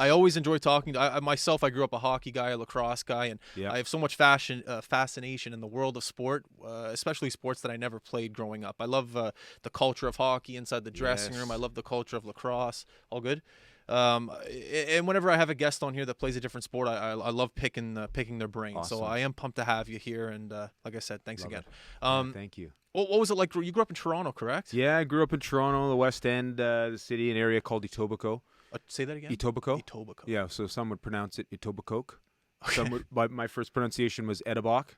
I always enjoy talking. Myself, I grew up a hockey guy, a lacrosse guy, and Yeah. I have so much fascination in the world of sport, especially sports that I never played growing up. I love the culture of hockey inside the dressing room. I Yes. love the culture of lacrosse. All good. And whenever I have a guest on here that plays a different sport, I love picking their brain. So Awesome. I am pumped to have you here. And like I said, thanks Love again. it. Yeah, Um, thank you. what was it like? You grew up in Toronto, correct? Yeah, I grew up in Toronto, the West End, the city, an area called Etobicoke. Say that again. Etobicoke. Etobicoke. Yeah, so some would pronounce it Etobicoke. Okay. Some would, my first pronunciation was Etobicoke.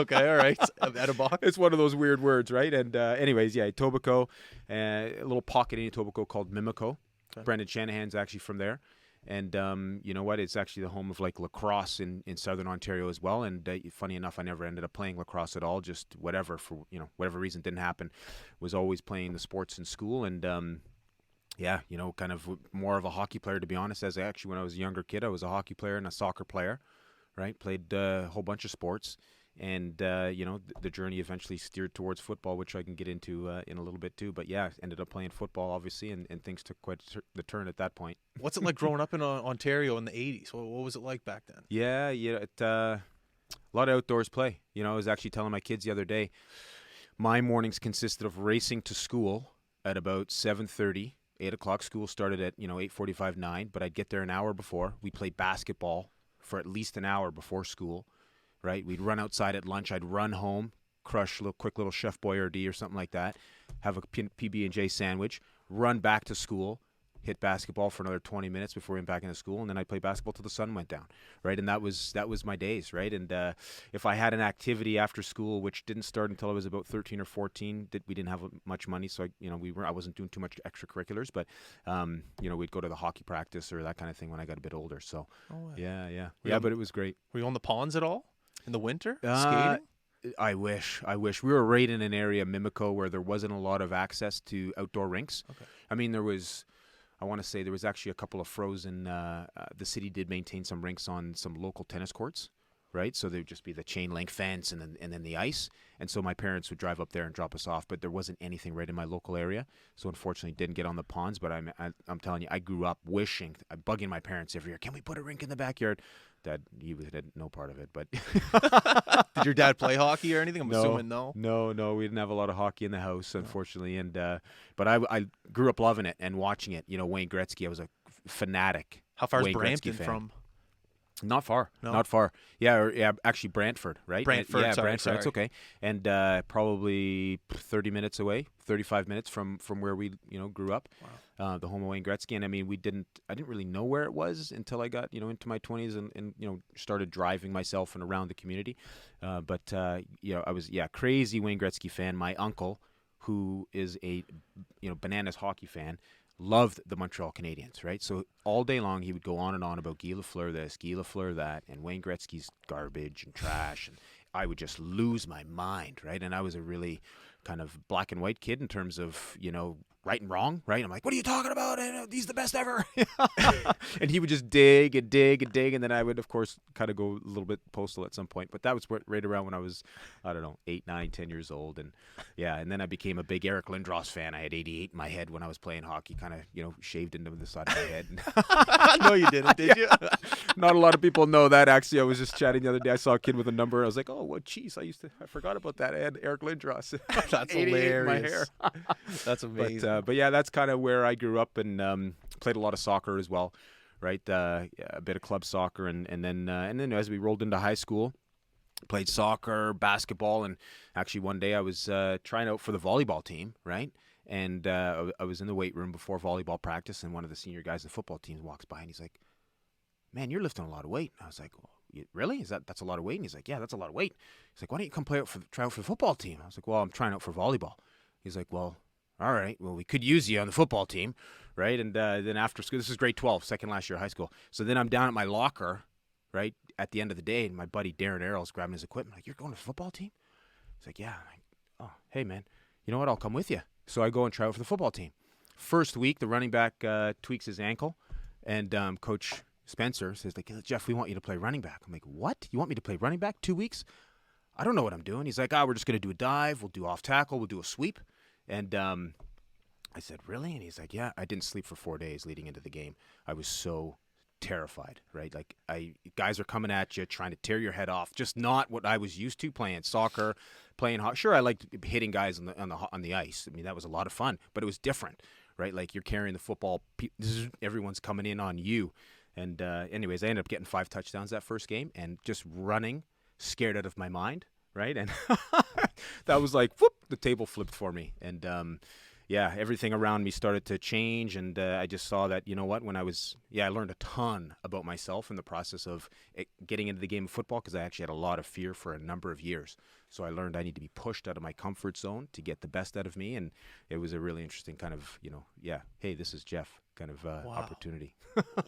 Okay, all right. Etobicoke. It's one of those weird words, right? And anyways, yeah, Etobicoke, a little pocket in Etobicoke called Mimico. Okay. Brendan Shanahan's actually from there. And you know what? It's actually the home of like lacrosse in Southern Ontario as well. And funny enough, I never ended up playing lacrosse at all. Just whatever, for whatever reason didn't happen. Was always playing the sports in school. And yeah, kind of more of a hockey player, to be honest. As actually, when I was a younger kid, I was a hockey player and a soccer player, right? Played a whole bunch of sports. And, the journey eventually steered towards football, which I can get into in a little bit too. But yeah, ended up playing football, obviously, and things took quite the turn at that point. What's it like growing up in Ontario in the 80s? What was it like back then? Yeah, a lot of outdoors play. I was actually telling my kids the other day, my mornings consisted of racing to school at about 7:30. 8 o'clock. School started at 8:45, 9, but I'd get there an hour before. We played basketball for at least an hour before school. Right, we'd run outside at lunch. I'd run home, crush a quick little Chef Boyardee or something like that, have a PB&J sandwich, run back to school, hit basketball for another 20 minutes before we went back into school, and then I'd play basketball till the sun went down, right? And that was my days, right? And if I had an activity after school, which didn't start until I was about 13 or 14, we didn't have much money, so I wasn't doing too much extracurriculars, but we'd go to the hockey practice or that kind of thing when I got a bit older. So yeah, but it was great. Were you on the ponds at all in the winter skating? I wish. We were right in an area, Mimico, where there wasn't a lot of access to outdoor rinks. Okay. I mean, I want to say there was actually a couple of frozen. The city did maintain some rinks on some local tennis courts, right? So there would just be the chain link fence and then the ice. And so my parents would drive up there and drop us off, but there wasn't anything right in my local area. So unfortunately, didn't get on the ponds. But I'm telling you, I grew up bugging my parents every year. Can we put a rink in the backyard? Dad, he had no part of it. But did your dad play hockey or anything? I'm assuming no. No, we didn't have a lot of hockey in the house, unfortunately. And but I grew up loving it and watching it. Wayne Gretzky, I was a fanatic. How far is Wayne Brampton Gretzky fan. from? Not far. No? Not far. Yeah, actually Brantford, right? Brantford, Yeah, sorry, Brantford. It's sorry. okay. And probably 30 minutes away, 35 minutes from where we grew up. Wow. The home of Wayne Gretzky. And I mean, I didn't really know where it was until I got into my 20s and started driving myself and around the community. But I was crazy Wayne Gretzky fan. My uncle, who is a bananas hockey fan, loved the Montreal Canadiens, right? So all day long he would go on and on about Guy Lafleur this, Guy Lafleur that, and Wayne Gretzky's garbage and trash, and I would just lose my mind, right? And I was a really kind of black and white kid in terms of, right and wrong, right? I'm like, what are you talking about? He's the best ever. And he would just dig and dig and dig, and then I would, of course, kind of go a little bit postal at some point. But that was right around when I was, I don't know, 8, 9, 10 years old. And and then I became a big Eric Lindros fan. I had 88 in my head when I was playing hockey, kind of, shaved into the side of my head. No, you didn't, did you? Not a lot of people know that, actually. I was just chatting the other day. I saw a kid with a number. I was like, oh, what? Geez, I forgot about that. I had Eric Lindros. That's 88 hilarious. in my hair. That's amazing. But yeah, that's kind of where I grew up and played a lot of soccer as well, right? A bit of club soccer, and then as we rolled into high school, played soccer, basketball, and actually one day I was trying out for the volleyball team, right? And I was in the weight room before volleyball practice, and one of the senior guys in the football team walks by, and he's like, "Man, you're lifting a lot of weight." And I was like, well, "Really? That's a lot of weight?" And he's like, "Yeah, that's a lot of weight." He's like, "Why don't you come try out for the football team?" I was like, "Well, I'm trying out for volleyball." He's like, "Well, all right, well, we could use you on the football team, right?" And then after school, this is grade 12, second last year of high school. So then I'm down at my locker, right, at the end of the day, and my buddy Darren Errol's grabbing his equipment. Like, "You're going to the football team?" He's like, "Yeah." I'm like, "Oh, hey, man, you know what? I'll come with you." So I go and try out for the football team. First week, the running back tweaks his ankle, and Coach Spencer says, like, "Jeff, we want you to play running back." I'm like, "What? You want me to play running back 2 weeks? I don't know what I'm doing." He's like, "We're just going to do a dive. We'll do off tackle. We'll do a sweep." And I said, really? And he's like, yeah. I didn't sleep for 4 days leading into the game. I was so terrified, right? Like, guys are coming at you, trying to tear your head off. Just not what I was used to playing soccer, playing hockey. Sure, I liked hitting guys on the ice. I mean, that was a lot of fun, but it was different, right? Like, you're carrying the football, everyone's coming in on you. And anyways, I ended up getting 5 touchdowns that first game and just running, scared out of my mind, right? And that was like, whoop, the table flipped for me. And yeah, everything around me started to change, and I just saw that, you know what, I learned a ton about myself in the process of getting into the game of football, because I actually had a lot of fear for a number of years. So I learned I need to be pushed out of my comfort zone to get the best out of me, and it was a really interesting kind of, hey, this is Jeff kind of opportunity.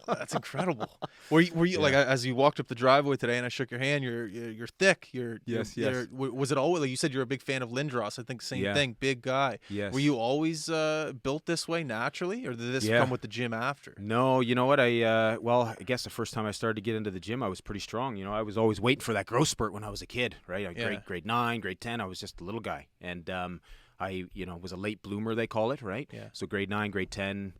That's incredible. Were you like, as you walked up the driveway today and I shook your hand, you're thick. Yes. Was it always, like you said, you're a big fan of Lindros? I think same thing, big guy. Yes. Were you always built this way naturally, or did this come with the gym after? No, you know what? I guess the first time I started to get into the gym, I was pretty strong. I was always waiting for that growth spurt when I was a kid, right? Grade 9, grade 10, I was just a little guy, and I was a late bloomer, they call it, right? Yeah. So grade 9, grade 10.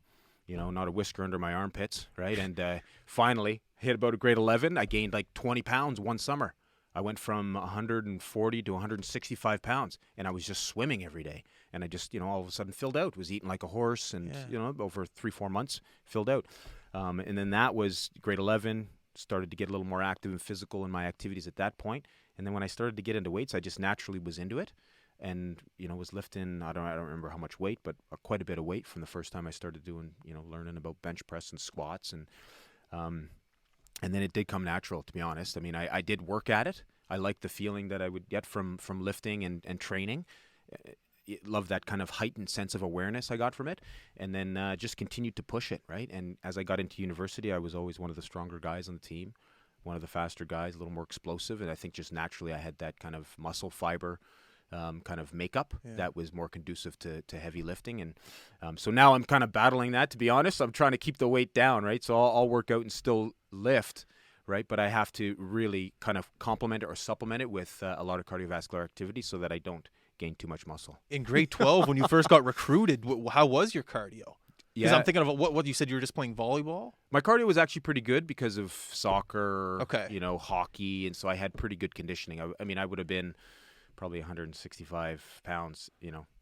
Not a whisker under my armpits, right? And finally, hit about a grade 11, I gained like 20 pounds one summer. I went from 140 to 165 pounds, and I was just swimming every day. And I just, all of a sudden filled out, was eating like a horse, and, over 3-4 months, filled out. And then that was grade 11, started to get a little more active and physical in my activities at that point. And then when I started to get into weights, I just naturally was into it. And was lifting, I don't remember how much weight, but quite a bit of weight from the first time I started doing, learning about bench press and squats, and then it did come natural, to be honest. I mean, I did work at it. I liked the feeling that I would get from lifting and training. Love that kind of heightened sense of awareness I got from it, and then just continued to push it, right? And as I got into university, I was always one of the stronger guys on the team, one of the faster guys, a little more explosive, and I think just naturally I had that kind of muscle fiber kind of makeup that was more conducive to heavy lifting. And so now I'm kind of battling that, to be honest. I'm trying to keep the weight down, right? So I'll work out and still lift, right? But I have to really kind of complement it or supplement it with a lot of cardiovascular activity so that I don't gain too much muscle. In grade 12, when you first got recruited, how was your cardio? Because I'm thinking of what you said, you were just playing volleyball? My cardio was actually pretty good because of soccer, okay, hockey, and so I had pretty good conditioning. I mean, I would have been probably 165 pounds,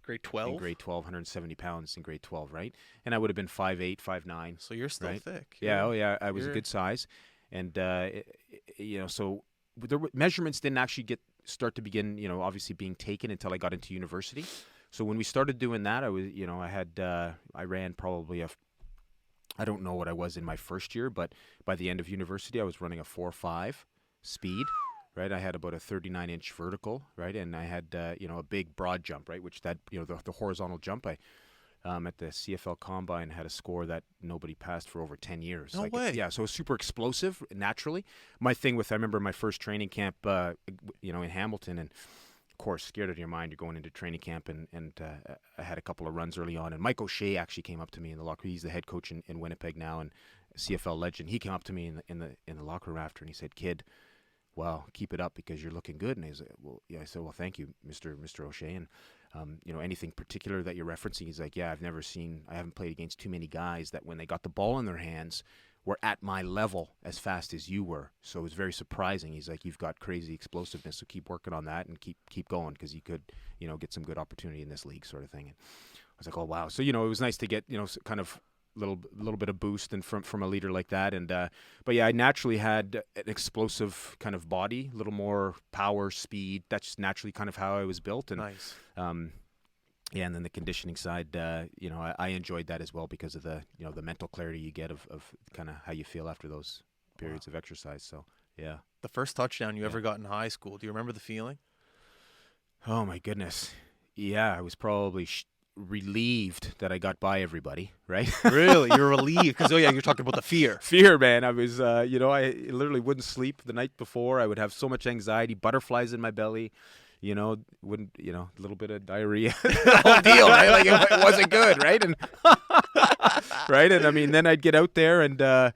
grade 12? In grade 12, 170 pounds in grade 12, right? And I would have been 5'8", 5'9". So you're still right? thick. Yeah, I was a good size. And, so the measurements didn't actually start to begin, obviously being taken until I got into university. So when we started doing that, I was, I ran probably I don't know what I was in my first year, but by the end of university, I was running a 4.5 speed. Right, I had about a 39-inch vertical, right, and I had a big broad jump, right, which that the horizontal jump, I at the CFL Combine had a score that nobody passed for over 10 years. No way. Yeah, so it was super explosive naturally. My thing with, I remember my first training camp, in Hamilton, and of course, scared out of your mind, you're going into training camp, and I had a couple of runs early on, and Mike O'Shea actually came up to me in the locker. He's the head coach in Winnipeg now, and CFL legend. He came up to me in the locker room after, and he said, "Kid, well, keep it up because you're looking good." And he's like, "Well, yeah." I said, "Well, thank you, Mr. O'Shea." And anything particular that you're referencing? He's like, "Yeah, I haven't played against too many guys that when they got the ball in their hands were at my level as fast as you were. So it was very surprising." He's like, "You've got crazy explosiveness, so keep working on that and keep going because you could, get some good opportunity in this league," sort of thing. And I was like, "Oh wow!" So it was nice to get kind of little bit of boost and from a leader like that. And but yeah, I naturally had an explosive kind of body, a little more power, speed. That's just naturally kind of how I was built. And nice. Yeah, and then the conditioning side, I enjoyed that as well because of the the mental clarity you get of kind of how you feel after those periods of exercise. So yeah. The first touchdown you ever got in high school, do you remember the feeling? Oh my goodness. Yeah, I was probably relieved that I got by everybody, right? Really? You're relieved? Because, you're talking about the fear. Fear, man. I was, I literally wouldn't sleep the night before. I would have so much anxiety, butterflies in my belly, a little bit of diarrhea, the whole deal, right? Like it wasn't good, right? And right, and I mean, then I'd get out there and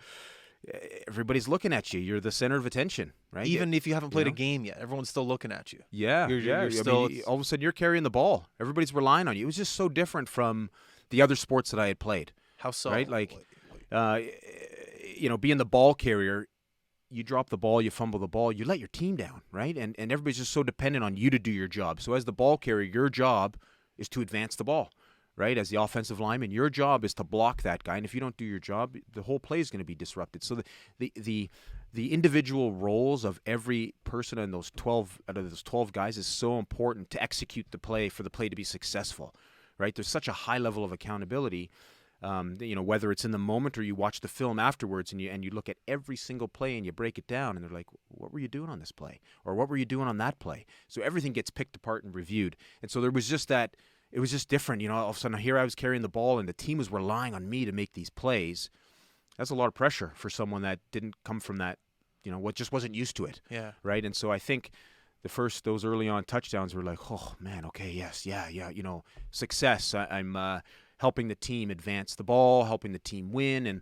everybody's looking at you. You're the center of attention, right? Even if you haven't played a game yet, everyone's still looking at you. Yeah, you're still. I mean, all of a sudden, you're carrying the ball. Everybody's relying on you. It was just so different from the other sports that I had played. How so? Right? Like, being the ball carrier, you drop the ball, you fumble the ball, you let your team down, right? And everybody's just so dependent on you to do your job. So as the ball carrier, your job is to advance the ball, right? As the offensive lineman, your job is to block that guy. And if you don't do your job, the whole play is going to be disrupted. So the individual roles of every person in those 12 out of those 12 guys is so important to execute the play for the play to be successful, right? There's such a high level of accountability. Whether it's in the moment or you watch the film afterwards and you look at every single play and you break it down and they're like, what were you doing on this play? Or what were you doing on that play? So everything gets picked apart and reviewed. And so there was just that, it was just different. All of a sudden here I was carrying the ball and the team was relying on me to make these plays. That's a lot of pressure for someone that didn't come from that, what just wasn't used to it. Yeah. Right. And so I think those early on touchdowns were like, oh man, okay, yes, yeah, success. I'm helping the team advance the ball, helping the team win, and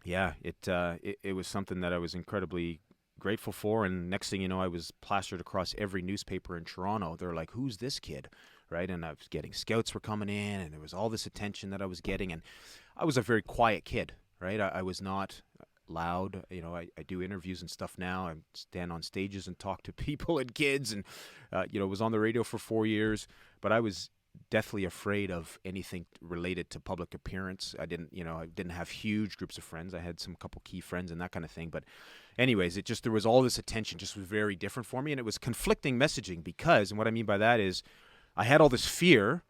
it was something that I was incredibly grateful for. And next thing you know, I was plastered across every newspaper in Toronto. They're like, "Who's this kid?" Right? And I was getting scouts were coming in, and there was all this attention that I was getting. And I was a very quiet kid, right? I was not loud. I do interviews and stuff now. I stand on stages and talk to people and kids, and was on the radio for 4 years. But I was deathly afraid of anything related to public appearance. I didn't have huge groups of friends. I had some couple key friends and that kind of thing. But anyways, there was all this attention, just was very different for me. And it was conflicting messaging because, and what I mean by that is I had all this fear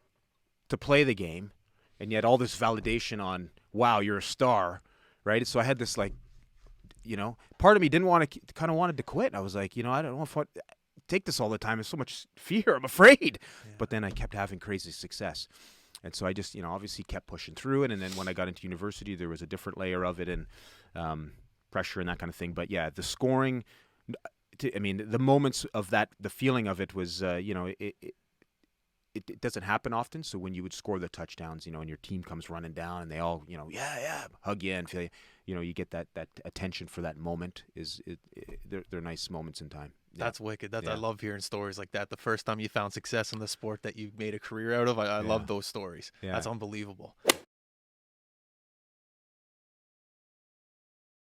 to play the game and yet all this validation on, wow, you're a star, right? So I had this part of me kind of wanted to quit. I was like, I don't know if I take this all the time. There's so much fear. I'm afraid. Yeah. But then I kept having crazy success. And so I just, obviously kept pushing through it. And then when I got into university, there was a different layer of it and pressure and that kind of thing. But yeah, the scoring, the moments of that, the feeling of it was, it doesn't happen often. So when you would score the touchdowns, and your team comes running down and they all, hug you and feel, you get that attention for that moment they're nice moments in time. Yeah. That's wicked. I love hearing stories like that. The first time you found success in the sport that you made a career out of, I love those stories. Yeah. That's unbelievable.